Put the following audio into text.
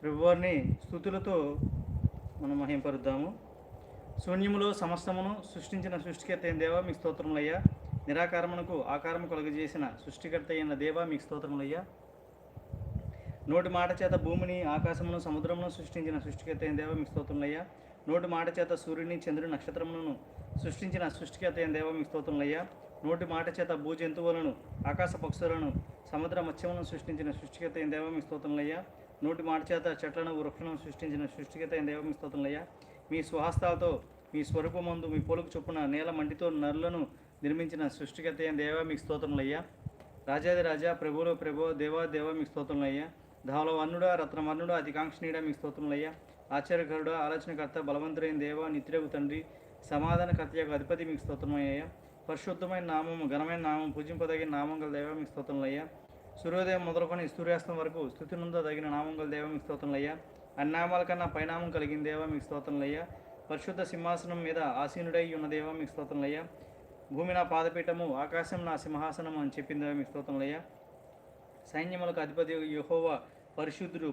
ప్రభువారిని స్తుతులతో మనం మహింపరుద్దాము. శూన్యములో సమస్తమును సృష్టించిన సృష్టికర్త అయిన దేవా మీకు స్తోత్రములయ్యా. నిరాకారమునకు ఆకారము కలుగజేసిన సృష్టికర్త అయిన దేవా మీకు స్తోత్రములయ్యా. నోటి మాట చేత భూమిని ఆకాశమును సముద్రమును సృష్టించిన సృష్టికర్త అయిన దేవా మీకు స్తోత్రములయ్యా. నోటి మాట చేత సూర్యుని చంద్రుని నక్షత్రములను సృష్టించిన సృష్టికర్త అయిన దేవా మీకు స్తోత్రములయ్యా. నోటి మాట చేత భూ జంతువులను ఆకాశ పక్షులను సముద్ర మత్స్యములను సృష్టించిన సృష్టికర్త అయిన దేవా మీకు స్తోత్రములయ్యా. నోటి మాట చేత చెట్లను వృక్షలను సృష్టించిన సృష్టికర్త అయిన దేవా మీకు స్తోత్రములయ్యా. మీ స్వహస్తాలతో మీ స్వరూపమందు మీ పోలుకు చొప్పున నేల మంటితో నరులను నిర్మించిన సృష్టికర్త అయిన దేవా మీకు స్తోత్రములయ్యా. రాజాది రాజా ప్రభువులో ప్రభు దేవా దేవా మీకు స్తోత్రములయ్యా. ధవలవర్ణుడా రత్నవర్ణుడా అతికాంక్షణీయుడా మీకు స్తోత్రములయ్యా. ఆశ్చర్యకరుడా ఆలోచనకర్త బలవంతుడైన దేవా నిత్యుడగు తండ్రి సమాధానకర్త యొక్క అధిపతి మీకు స్తోత్రమయ్యా. పరిశుద్ధమైన నామము ఘనమైన నామం పూజింపదగిన నామం గల దేవా మీకు స్తోత్రములయ్యా. సూర్యోదయం మొదలుకొని సూర్యాస్తం వరకు స్తుతినందదగిన నామం గల దేవా మీకు స్తోత్రములయ్యా. అన్నామాల కన్నా పైనామం కలిగిన దేవా మీకు స్తోత్రములయ్యా. పరిశుద్ధ సింహాసనం మీద ఆసీనుడై ఉన్న దేవా మీకు స్తోత్రములయ్యా. భూమి నా పాదపీఠము ఆకాశం నా సింహాసనం అని చెప్పిన దేవా మీకు స్తోత్రములయ్యా. సైన్యములకు అధిపతి యెహోవా పరిశుద్ధుడు